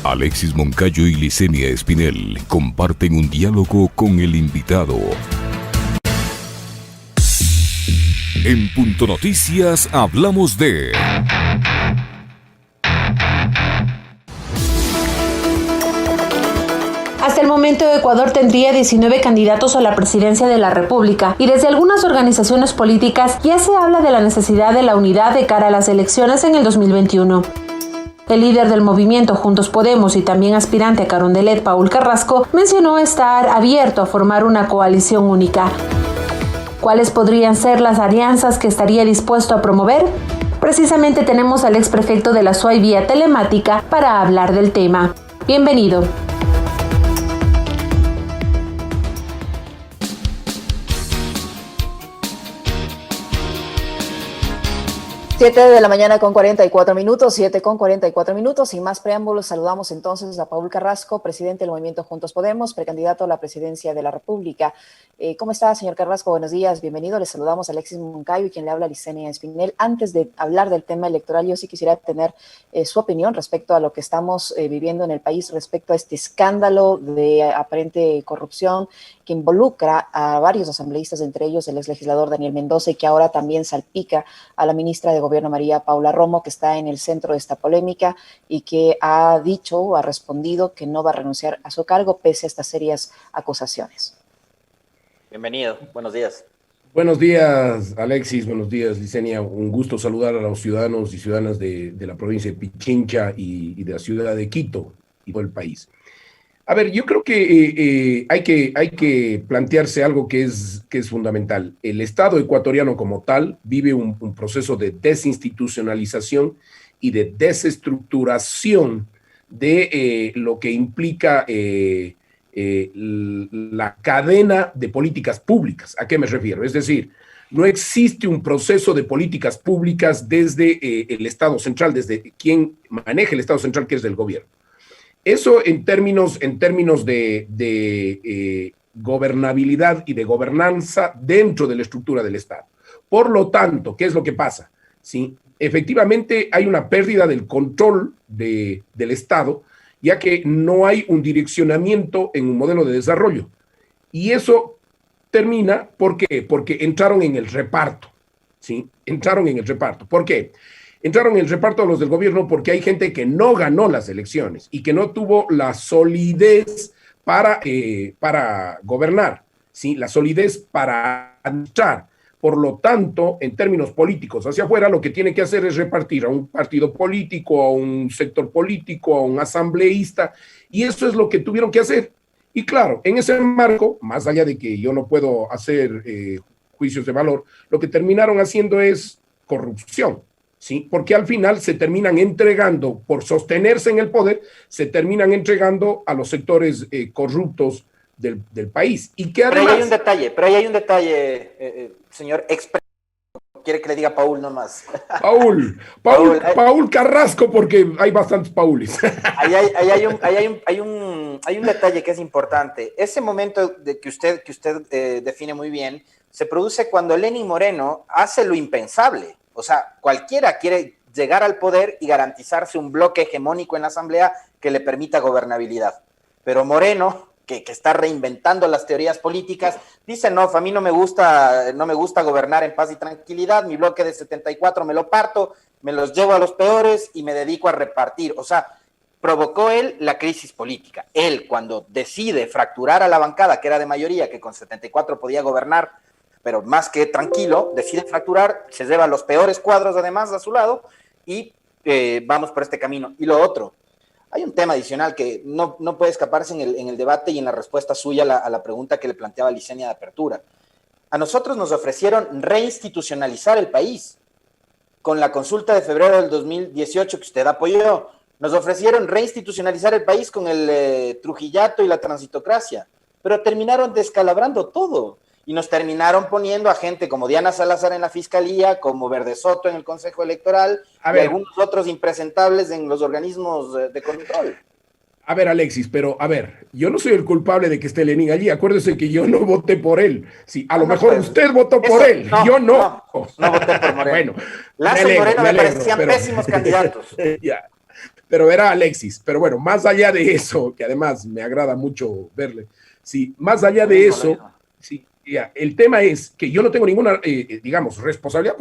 Alexis Moncayo y Licenia Espinel comparten un diálogo con el invitado. En Punto Noticias hablamos de... Hasta el momento, Ecuador tendría 19 candidatos a la presidencia de la República y desde algunas organizaciones políticas ya se habla de la necesidad de la unidad de cara a las elecciones en el 2021. El líder del movimiento Juntos Podemos y también aspirante a Carondelet, Paul Carrasco, mencionó estar abierto a formar una coalición única. ¿Cuáles podrían ser las alianzas que estaría dispuesto a promover? Precisamente tenemos al exprefecto de la SUAY vía telemática para hablar del tema. Bienvenido. Siete de la mañana con 44 minutos, 7 con 44 minutos. Sin más preámbulos, saludamos entonces a Paul Carrasco, presidente del Movimiento Juntos Podemos, precandidato a la presidencia de la República. ¿Cómo está, señor Carrasco? Buenos días, bienvenido. Les saludamos a Alexis Moncayo y quien le habla, Licenia Espinel. Antes de hablar del tema electoral, yo sí quisiera tener su opinión respecto a lo que estamos viviendo en el país, respecto a este escándalo de aparente corrupción que involucra a varios asambleístas, entre ellos el exlegislador Daniel Mendoza, y que ahora también salpica a la ministra de Gobierno María Paula Romo, que está en el centro de esta polémica y que ha dicho o ha respondido que no va a renunciar a su cargo pese a estas serias acusaciones. Bienvenido, buenos días. Buenos días, Alexis, buenos días, Licenia. Un gusto saludar a los ciudadanos y ciudadanas de la provincia de Pichincha y de la ciudad de Quito y todo el país. A ver, yo creo que hay que plantearse algo que es fundamental. El Estado ecuatoriano como tal vive un proceso de desinstitucionalización y de desestructuración de lo que implica la cadena de políticas públicas. ¿A qué me refiero? Es decir, no existe un proceso de políticas públicas desde el Estado central, desde quien maneja el Estado central, que es del gobierno. Eso en términos de gobernabilidad y de gobernanza dentro de la estructura del Estado. Por lo tanto, ¿qué es lo que pasa? ¿Sí? Efectivamente hay una pérdida del control del Estado, ya que no hay un direccionamiento en un modelo de desarrollo. Y eso termina, ¿por qué? Porque entraron en el reparto, ¿sí? Entraron en el reparto. ¿Por qué? Entraron en el reparto a los del gobierno porque hay gente que no ganó las elecciones y que no tuvo la solidez para gobernar, ¿sí? La solidez para administrar. Por lo tanto, en términos políticos hacia afuera, lo que tiene que hacer es repartir a un partido político, a un sector político, a un asambleísta, y eso es lo que tuvieron que hacer. Y claro, en ese marco, más allá de que yo no puedo hacer juicios de valor, lo que terminaron haciendo es corrupción. ¿Sí? Porque al final se terminan entregando, por sostenerse en el poder, se terminan entregando a los sectores corruptos del país. Y que además... Pero ahí hay un detalle, señor expresidente. Quiere que le diga Paul nomás. Paul Carrasco, porque hay bastantes Paulis. Hay un detalle que es importante. Ese momento de que usted define muy bien, se produce cuando Lenín Moreno hace lo impensable. O sea, cualquiera quiere llegar al poder y garantizarse un bloque hegemónico en la Asamblea que le permita gobernabilidad. Pero Moreno, que está reinventando las teorías políticas, dice, no, a mí no me gusta gobernar en paz y tranquilidad, mi bloque de 74 me lo parto, me los llevo a los peores y me dedico a repartir. O sea, provocó él la crisis política. Él, cuando decide fracturar a la bancada, que era de mayoría, que con 74 podía gobernar, pero más que tranquilo, decide fracturar, se lleva los peores cuadros además a su lado y vamos por este camino. Y lo otro, hay un tema adicional que no puede escaparse en el debate y en la respuesta suya a la pregunta que le planteaba Licenia de apertura. A nosotros nos ofrecieron reinstitucionalizar el país con la consulta de febrero del 2018 que usted apoyó. Nos ofrecieron reinstitucionalizar el país con el trujillato y la transitocracia, pero terminaron descalabrando todo. Y nos terminaron poniendo a gente como Diana Salazar en la Fiscalía, como Verde Soto en el Consejo Electoral, y algunos otros impresentables en los organismos de control. A ver, Alexis, pero a ver, yo no soy el culpable de que esté Lenín allí. Acuérdese que yo no voté por él. Sí, a lo mejor usted votó por él, yo no. No voté por Moreno. Bueno, Lazo y Moreno me parecían pésimos candidatos. Ya. pero verá Alexis, pero bueno, más allá de eso, que además me agrada mucho verle, sí, más allá de eso, sí, ya, el tema es que yo no tengo ninguna, digamos, responsabilidad,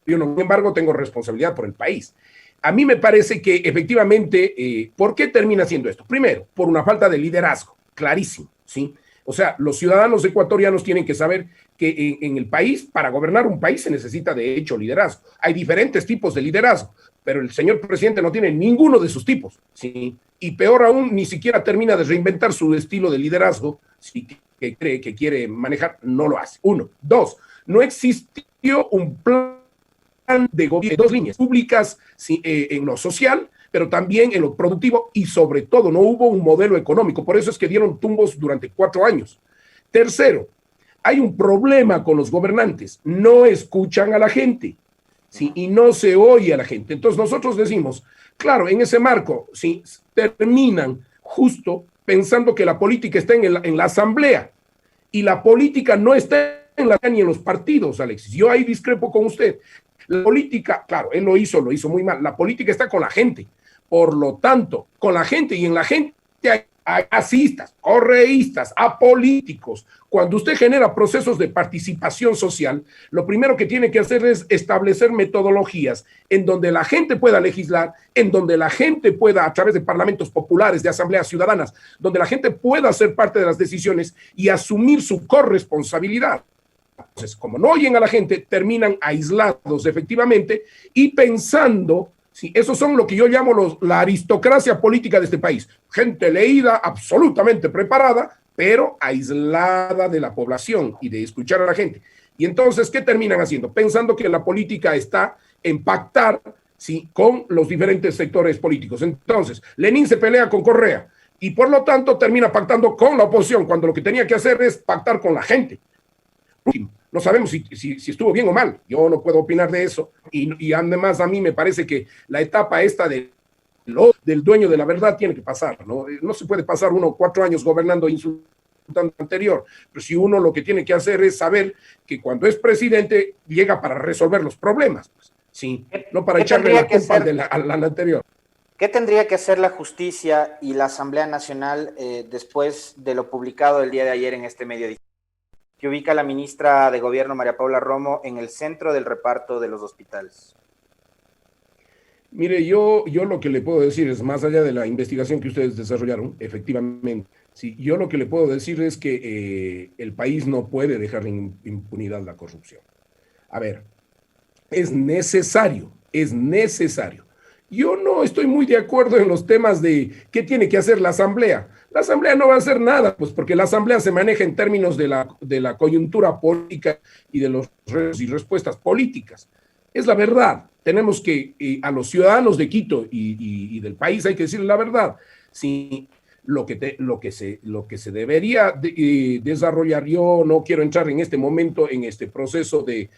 yo no, sin embargo tengo responsabilidad por el país. A mí me parece que efectivamente, ¿por qué termina siendo esto? Primero, por una falta de liderazgo, clarísimo, ¿sí? O sea, los ciudadanos ecuatorianos tienen que saber que en el país, para gobernar un país se necesita de hecho liderazgo. Hay diferentes tipos de liderazgo, pero el señor presidente no tiene ninguno de sus tipos, ¿sí? Y peor aún, ni siquiera termina de reinventar su estilo de liderazgo, ¿sí? Que cree que quiere manejar, no lo hace. Uno. Dos, no existió un plan de gobierno, dos líneas públicas, ¿sí? En lo social, pero también en lo productivo y sobre todo no hubo un modelo económico. Por eso es que dieron tumbos durante 4 años. Tercero, hay un problema con los gobernantes. No escuchan a la gente, ¿sí? Y no se oye a la gente. Entonces nosotros decimos, claro, en ese marco, ¿sí? Terminan justo pensando que la política está en la asamblea y la política no está en la ni en los partidos, Alexis. Yo ahí discrepo con usted. La política, claro, él lo hizo muy mal. La política está con la gente. Por lo tanto, con la gente y en la gente hay asistas, correístas, apolíticos. Cuando usted genera procesos de participación social, lo primero que tiene que hacer es establecer metodologías en donde la gente pueda legislar, en donde la gente pueda, a través de parlamentos populares, de asambleas ciudadanas, donde la gente pueda ser parte de las decisiones y asumir su corresponsabilidad. Entonces, como no oyen a la gente, terminan aislados efectivamente y pensando. Sí, esos son lo que yo llamo la aristocracia política de este país. Gente leída, absolutamente preparada, pero aislada de la población y de escuchar a la gente. Y entonces, ¿qué terminan haciendo? Pensando que la política está en pactar, ¿sí? Con los diferentes sectores políticos. Entonces, Lenin se pelea con Correa y por lo tanto termina pactando con la oposición, cuando lo que tenía que hacer es pactar con la gente. No sabemos si estuvo bien o mal, yo no puedo opinar de eso, y además a mí me parece que la etapa esta del dueño de la verdad tiene que pasar, ¿no? No se puede pasar uno 4 años gobernando insultando anterior, pero si uno lo que tiene que hacer es saber que cuando es presidente llega para resolver los problemas, pues, sí, no para echarle la culpa al anterior. ¿Qué tendría que hacer la justicia y la Asamblea Nacional después de lo publicado el día de ayer en este medio digital, que ubica a la ministra de Gobierno, María Paula Romo, en el centro del reparto de los hospitales? Mire, yo lo que le puedo decir es, más allá de la investigación que ustedes desarrollaron, efectivamente, sí, yo lo que le puedo decir es que el país no puede dejar en impunidad la corrupción. A ver, es necesario. Yo no estoy muy de acuerdo en los temas de qué tiene que hacer la Asamblea. La Asamblea no va a hacer nada, pues porque la Asamblea se maneja en términos de la coyuntura política y de los retos y respuestas políticas. Es la verdad. Tenemos que, a los ciudadanos de Quito y del país hay que decirle la verdad. Si lo que se debería desarrollar, yo no quiero entrar en este momento en este proceso de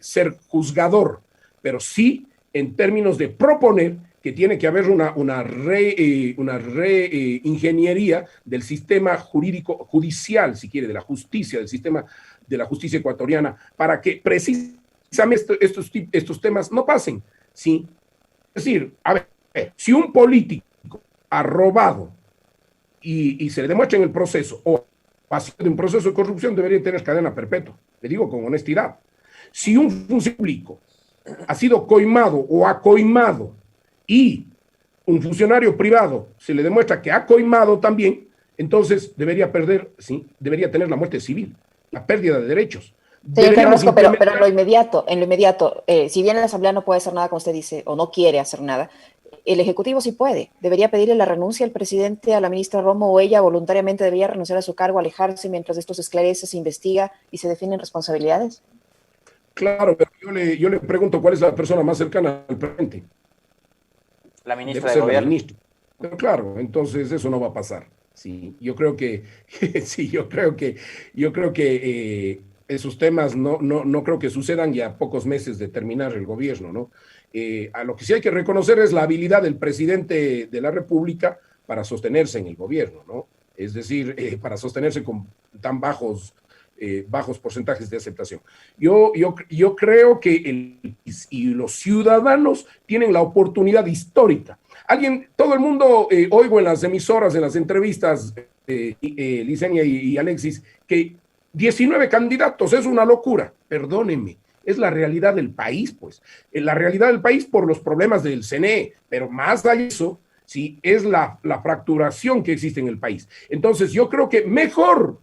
ser juzgador, pero sí en términos de proponer que tiene que haber una reingeniería del sistema judicial, si quiere, de la justicia, del sistema de la justicia ecuatoriana, para que precisamente estos temas no pasen, ¿sí? Es decir, a ver, si un político ha robado y se le demuestra en el proceso o ha sido un proceso de corrupción, debería tener cadena perpetua, le digo con honestidad. Si un funcionario público ha sido coimado o ha coimado y un funcionario privado se le demuestra que ha coimado también, entonces debería tener la muerte civil, la pérdida de derechos. Señor Carrasco, pero en lo inmediato, si bien la Asamblea no puede hacer nada, como usted dice, o no quiere hacer nada, el Ejecutivo sí puede. Debería pedirle la renuncia al presidente, a la ministra Romo, o ella voluntariamente debería renunciar a su cargo, alejarse mientras esto se esclarece, se investiga y se definen responsabilidades. Claro, pero yo le pregunto cuál es la persona más cercana al presidente. La ministra de Gobierno. Pero claro, entonces eso no va a pasar. Sí, yo creo que esos temas no creo que sucedan ya a pocos meses de terminar el gobierno, ¿no? A lo que sí hay que reconocer es la habilidad del presidente de la República para sostenerse en el gobierno, ¿no? Es decir, para sostenerse con tan bajos bajos porcentajes de aceptación. Yo creo que y los ciudadanos tienen la oportunidad histórica. Todo el mundo, oigo en las emisoras, en las entrevistas, Licenia y Alexis, que 19 candidatos es una locura. Perdónenme, es la realidad del país, pues. La realidad del país por los problemas del CNE, pero más allá de eso, sí, es la fracturación que existe en el país. Entonces, yo creo que mejor.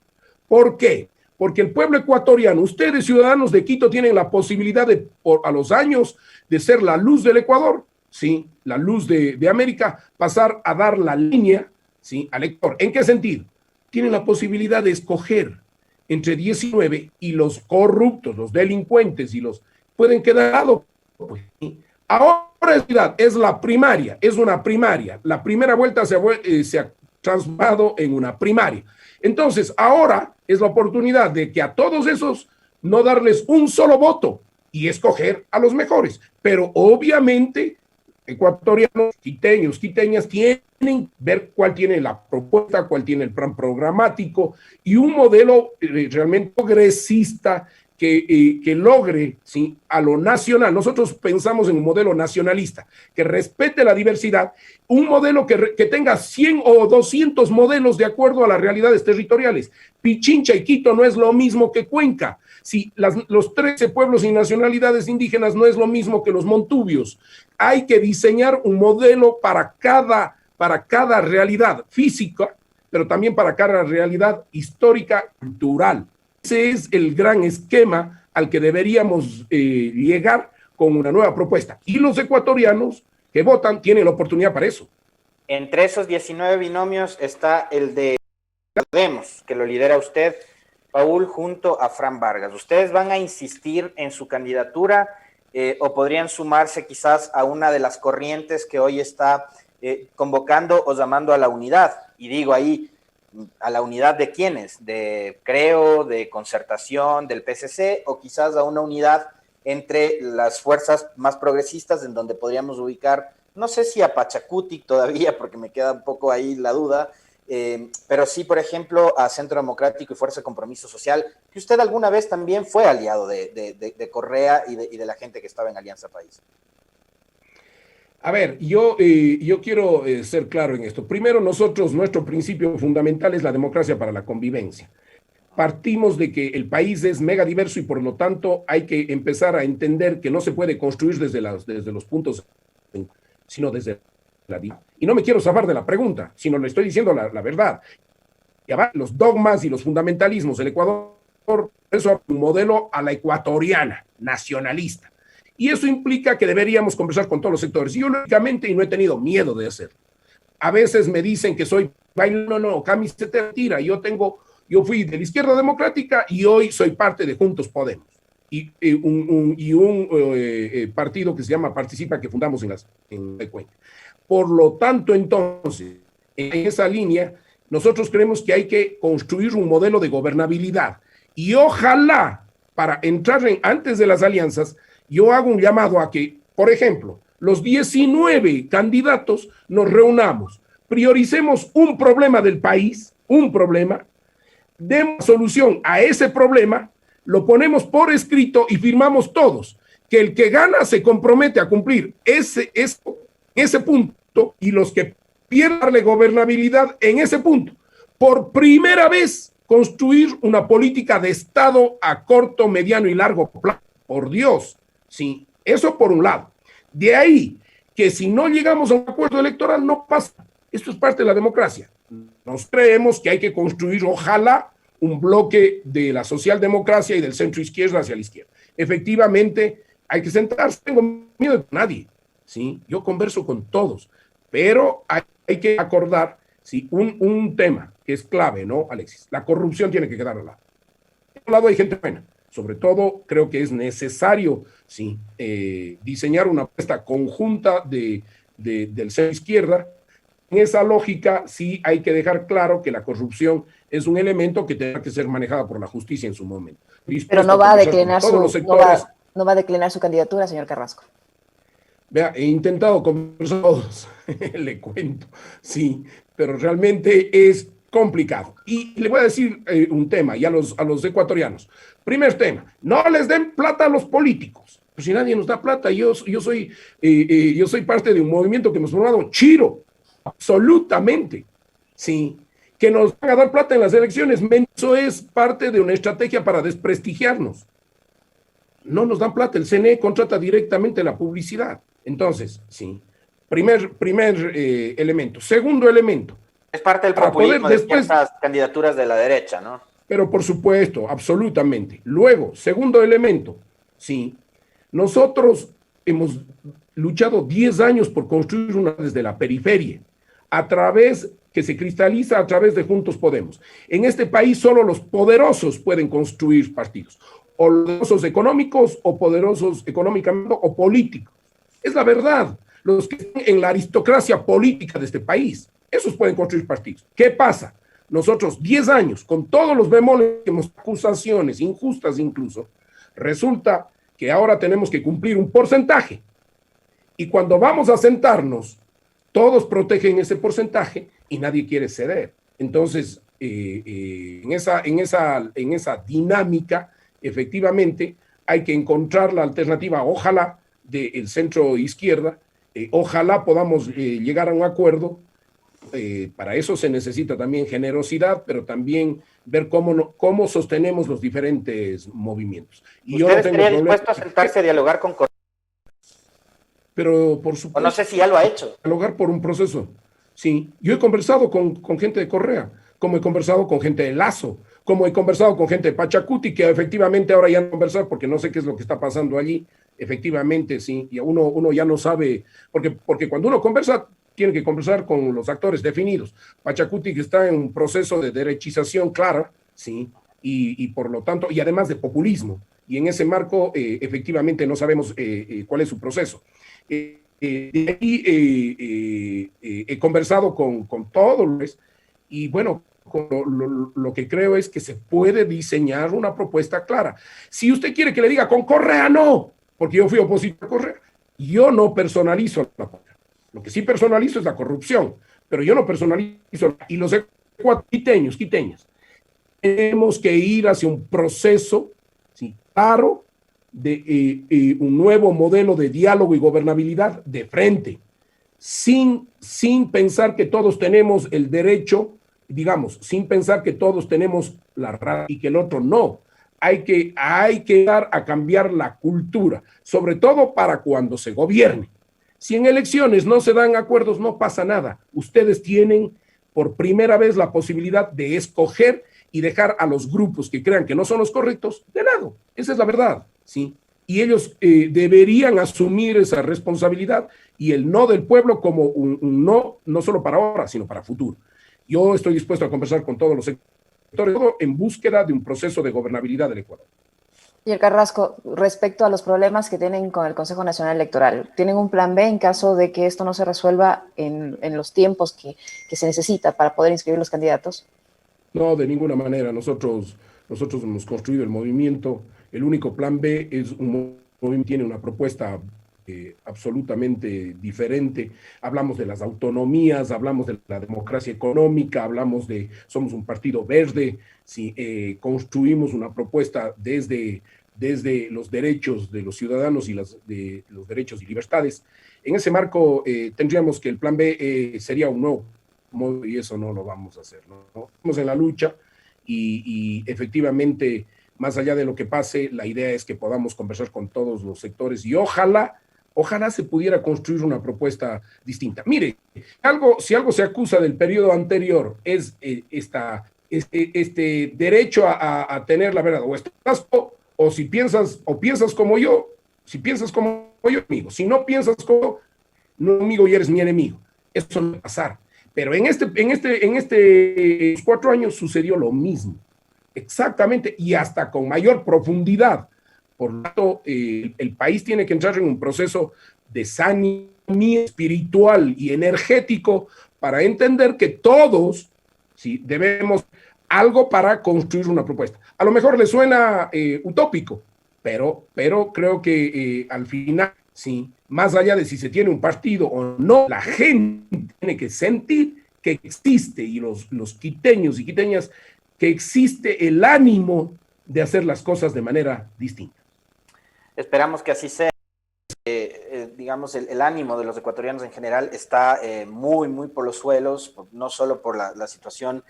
¿Por qué? Porque el pueblo ecuatoriano, ustedes ciudadanos de Quito, tienen la posibilidad a los años de ser la luz del Ecuador, ¿sí? La luz de América, pasar a dar la línea, ¿sí? Al Ecuador. ¿En qué sentido? Tienen la posibilidad de escoger entre 19 y los corruptos, los delincuentes y los pueden quedar al lado. Pues, ¿sí? Ahora es la primaria, es una primaria. La primera vuelta se ha transformado en una primaria. Entonces, ahora es la oportunidad de que a todos esos no darles un solo voto y escoger a los mejores. Pero obviamente, ecuatorianos, quiteñas tienen que ver cuál tiene la propuesta, cuál tiene el plan programático y un modelo realmente progresista que logre, ¿sí?, a lo nacional. Nosotros pensamos en un modelo nacionalista, que respete la diversidad, un modelo que tenga 100 o 200 modelos de acuerdo a las realidades territoriales. Pichincha y Quito no es lo mismo que Cuenca. Si los 13 pueblos y nacionalidades indígenas no es lo mismo que los montubios. Hay que diseñar un modelo para cada realidad física, pero también para cada realidad histórica, cultural. Ese es el gran esquema al que deberíamos llegar con una nueva propuesta. Y los ecuatorianos que votan tienen la oportunidad para eso. Entre esos 19 binomios está el de Podemos, que lo lidera usted, Paul, junto a Fran Vargas. ¿Ustedes van a insistir en su candidatura o podrían sumarse quizás a una de las corrientes que hoy está convocando o llamando a la unidad? Y digo ahí, ¿a la unidad de quiénes? ¿De Creo, de Concertación, del PSC o quizás a una unidad entre las fuerzas más progresistas en donde podríamos ubicar, no sé si a Pachacutic todavía, porque me queda un poco ahí la duda, pero sí, por ejemplo, a Centro Democrático y Fuerza de Compromiso Social, que usted alguna vez también fue aliado de Correa y de la gente que estaba en Alianza País? A ver, yo quiero ser claro en esto. Primero, nuestro principio fundamental es la democracia para la convivencia. Partimos de que el país es mega diverso y por lo tanto hay que empezar a entender que no se puede construir desde los puntos, sino desde la vida. Y no me quiero zafar de la pregunta, sino le estoy diciendo la verdad. Y abajo, los dogmas y los fundamentalismos del Ecuador, eso es un modelo a la ecuatoriana, nacionalista. Y eso implica que deberíamos conversar con todos los sectores. Y yo, lógicamente, y no he tenido miedo de hacerlo. A veces me dicen que soy baile, no, camiseta tira. Yo fui de la izquierda democrática y hoy soy parte de Juntos Podemos. Y un partido que se llama Participa, que fundamos en Cuenca. Por lo tanto, entonces, en esa línea, nosotros creemos que hay que construir un modelo de gobernabilidad. Y ojalá, para entrar antes de las alianzas, yo hago un llamado a que, por ejemplo, los 19 candidatos nos reunamos, prioricemos un problema del país, demos solución a ese problema, lo ponemos por escrito y firmamos todos, que el que gana se compromete a cumplir ese punto y los que pierdan darle gobernabilidad en ese punto. Por primera vez, construir una política de Estado a corto, mediano y largo plazo. Por Dios. Sí, eso por un lado. De ahí que si no llegamos a un acuerdo electoral no pasa. Esto es parte de la democracia. Nos creemos que hay que construir, ojalá, un bloque de la socialdemocracia y del centro izquierda hacia la izquierda. Efectivamente, hay que sentarse. Tengo miedo de nadie. ¿Sí? Yo converso con todos, pero hay que acordar, ¿sí?, un tema que es clave, ¿no, Alexis? La corrupción tiene que quedar al lado. De un lado hay gente buena. Sobre todo, creo que es necesario, sí, diseñar una apuesta conjunta del centro izquierda. En esa lógica, sí hay que dejar claro que la corrupción es un elemento que tendrá que ser manejada por la justicia en su momento. Pero no va a declinar no va a declinar su candidatura, señor Carrasco. Vea, he intentado conversar todos, le cuento, sí, pero realmente es complicado. Y le voy a decir un tema y a los ecuatorianos. Primer tema, no les den plata a los políticos. Pues si nadie nos da plata, yo soy parte de un movimiento que hemos formado Chiro, absolutamente. Sí, que nos van a dar plata en las elecciones, eso es parte de una estrategia para desprestigiarnos. No nos dan plata, el CNE contrata directamente la publicidad. Entonces, sí, primer elemento. Segundo elemento. Es parte del populismo de ciertas candidaturas de la derecha, ¿no? Pero por supuesto, absolutamente. Luego, segundo elemento, sí, nosotros hemos luchado 10 años por construir una desde la periferia, que se cristaliza a través de Juntos Podemos. En este país solo los poderosos pueden construir partidos, o poderosos económicos, o poderosos económicamente, o políticos. Es la verdad. Los que están en la aristocracia política de este país, esos pueden construir partidos. ¿Qué pasa? Nosotros, 10 años, con todos los bemoles, acusaciones injustas incluso, resulta que ahora tenemos que cumplir un porcentaje. Y cuando vamos a sentarnos, todos protegen ese porcentaje y nadie quiere ceder. Entonces, en esa dinámica, efectivamente, hay que encontrar la alternativa, ojalá, del centro izquierda, ojalá podamos llegar a un acuerdo. Para eso se necesita también generosidad, pero también ver cómo sostenemos los diferentes movimientos. Y ¿Usted estaría dispuesto a sentarse a dialogar con Correa? Pero por supuesto. O no sé si ya lo ha hecho. Dialogar por un proceso. Sí, yo he conversado con gente de Correa, como he conversado con gente de Lazo, como he conversado con gente de Pachacuti, que efectivamente ahora ya no conversar porque no sé qué es lo que está pasando allí. Efectivamente, sí, y uno ya no sabe, porque cuando uno conversa, tiene que conversar con los actores definidos. Pachacuti, que está en un proceso de derechización clara, sí, y por lo tanto, y además de populismo, y en ese marco, efectivamente, no sabemos cuál es su proceso. De ahí he conversado con todos, y bueno, lo que creo es que se puede diseñar una propuesta clara. Si usted quiere que le diga con Correa, no, porque yo fui opositor a Correa, yo no personalizo la Correa. Lo que sí personalizo es la corrupción, pero yo no personalizo. Y los quiteñas, tenemos que ir hacia un proceso, sí, claro, de un nuevo modelo de diálogo y gobernabilidad de frente, sin pensar que todos tenemos el derecho, digamos, sin pensar que todos tenemos la razón y que el otro no. Hay que dar a cambiar la cultura, sobre todo para cuando se gobierne. Si en elecciones no se dan acuerdos, no pasa nada. Ustedes tienen por primera vez la posibilidad de escoger y dejar a los grupos que crean que no son los correctos de lado. Esa es la verdad, ¿sí? Y ellos deberían asumir esa responsabilidad y el no del pueblo como un no, no solo para ahora, sino para futuro. Yo estoy dispuesto a conversar con todos los sectores en búsqueda de un proceso de gobernabilidad del Ecuador. Y el Carrasco, respecto a los problemas que tienen con el Consejo Nacional Electoral, ¿tienen un plan B en caso de que esto no se resuelva en los tiempos que se necesita para poder inscribir los candidatos? No, de ninguna manera. Nosotros hemos construido el movimiento. El único plan B es un movimiento que tiene una propuesta absolutamente diferente. Hablamos de las autonomías, hablamos de la democracia económica, somos un partido verde, sí, construimos una propuesta desde los derechos de los ciudadanos y de los derechos y libertades. En ese marco tendríamos que el plan B sería un no, y eso no lo vamos a hacer, ¿no? Estamos en la lucha y efectivamente, más allá de lo que pase, la idea es que podamos conversar con todos los sectores y ojalá se pudiera construir una propuesta distinta. Mire, si algo se acusa del periodo anterior es este derecho a tener la verdad. O si piensas como yo, amigo. Si no piensas como yo, no amigo y eres mi enemigo. Eso no va a pasar. Pero en estos 4 años sucedió lo mismo. Exactamente, y hasta con mayor profundidad. Por lo tanto, el país tiene que entrar en un proceso de saneamiento espiritual y energético para entender que todos, sí, debemos algo para construir una propuesta. A lo mejor le suena utópico, pero creo que al final, sí, más allá de si se tiene un partido o no, la gente tiene que sentir que existe, y los quiteños y quiteñas, que existe el ánimo de hacer las cosas de manera distinta. Esperamos que así sea. Digamos, el ánimo de los ecuatorianos en general está muy, muy por los suelos, no solo por la situación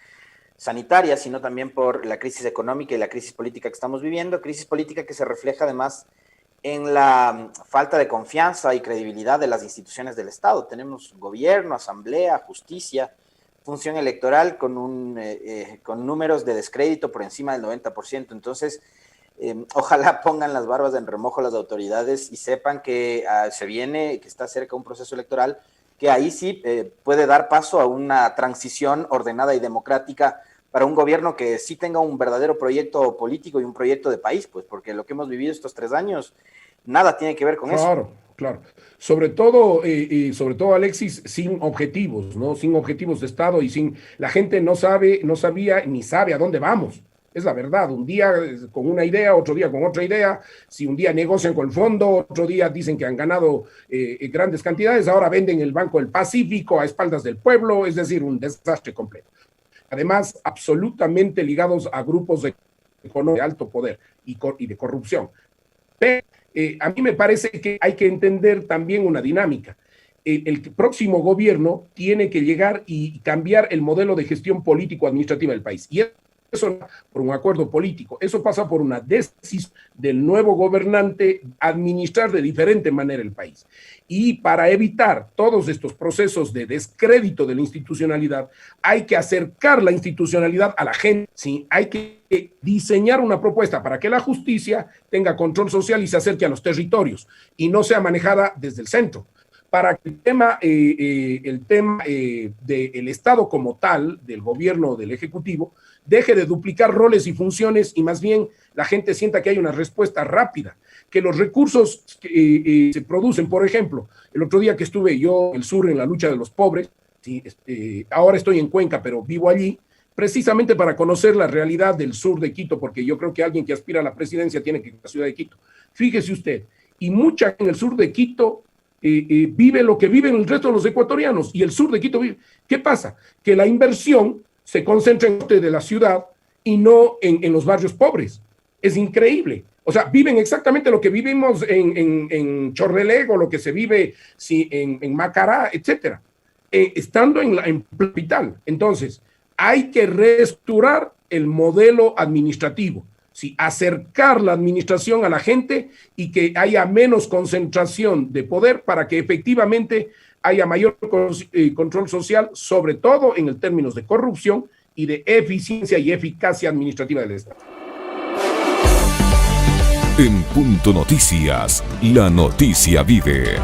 sanitaria, sino también por la crisis económica y la crisis política que estamos viviendo, crisis política que se refleja además en la falta de confianza y credibilidad de las instituciones del Estado. Tenemos gobierno, asamblea, justicia, función electoral con números de descrédito por encima del 90%. Entonces, ojalá pongan las barbas en remojo las autoridades y sepan que se viene, que está cerca un proceso electoral, que ahí sí puede dar paso a una transición ordenada y democrática para un gobierno que sí tenga un verdadero proyecto político y un proyecto de país, pues porque lo que hemos vivido estos 3 años, nada tiene que ver con eso. Claro. Sobre todo, Alexis, sin objetivos, ¿no? Sin objetivos de Estado y sin... La gente no sabía ni sabe a dónde vamos. Es la verdad, un día con una idea, otro día con otra idea, si un día negocian con el fondo, otro día dicen que han ganado grandes cantidades, ahora venden el Banco del Pacífico a espaldas del pueblo, es decir, un desastre completo. Además, absolutamente ligados a grupos de alto poder y de corrupción. Pero a mí me parece que hay que entender también una dinámica. El próximo gobierno tiene que llegar y cambiar el modelo de gestión político-administrativa del país. Y eso por un acuerdo político, eso pasa por una decisión del nuevo gobernante administrar de diferente manera el país. Y para evitar todos estos procesos de descrédito de la institucionalidad, hay que acercar la institucionalidad a la gente, ¿sí? Hay que diseñar una propuesta para que la justicia tenga control social y se acerque a los territorios y no sea manejada desde el centro. Para que el tema del Estado como tal, del gobierno, del Ejecutivo, deje de duplicar roles y funciones y más bien la gente sienta que hay una respuesta rápida, que los recursos que se producen, por ejemplo, el otro día que estuve yo en el sur en la lucha de los pobres, ¿sí? Ahora estoy en Cuenca, pero vivo allí, precisamente para conocer la realidad del sur de Quito, porque yo creo que alguien que aspira a la presidencia tiene que ir a la ciudad de Quito. Fíjese usted, y mucha en el sur de Quito vive lo que viven el resto de los ecuatorianos, y el sur de Quito vive. ¿Qué pasa? Que la inversión se concentra en el norte de la ciudad y no en los barrios pobres. Es increíble. O sea, viven exactamente lo que vivimos en Chorrelego, lo que se vive en Macará, etcétera, estando en la capital. Entonces, hay que reestructurar el modelo administrativo, ¿sí? Acercar la administración a la gente y que haya menos concentración de poder para que efectivamente haya mayor control social, sobre todo en el términos de corrupción y de eficiencia y eficacia administrativa del Estado. En Punto Noticias, la noticia vive.